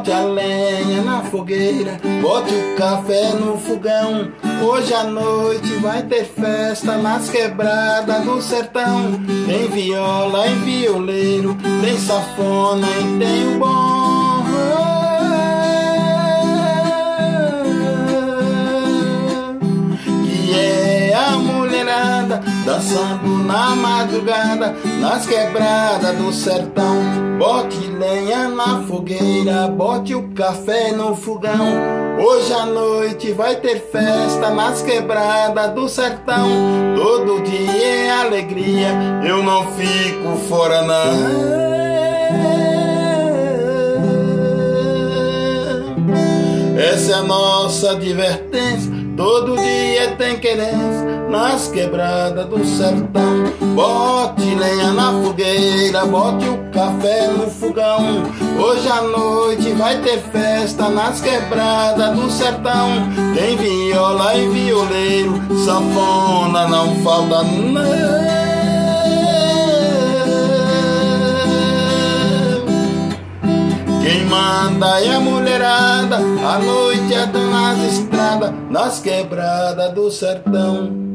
bote a lenha na fogueira, bote o café no fogão. Hoje à noite vai ter festa nas quebradas do sertão. Tem viola e violeiro, tem sanfona e tem o bom. Que é a mulherada dançando na madrugada nas quebradas do sertão. Bote lenha na fogueira, bote o café no fogão. Hoje à noite vai ter festa nas quebradas do sertão. Todo dia é alegria, eu não fico fora não. Essa é a nossa advertência, todo dia tem querência nas quebradas do sertão. Bote lenha na fogueira, bote o café no fogão. Hoje à noite vai ter festa nas quebradas do sertão. Tem viola e violeiro, sanfona não falta não. Quem manda é a mulherada, a noite é nas estradas, nas quebradas do sertão.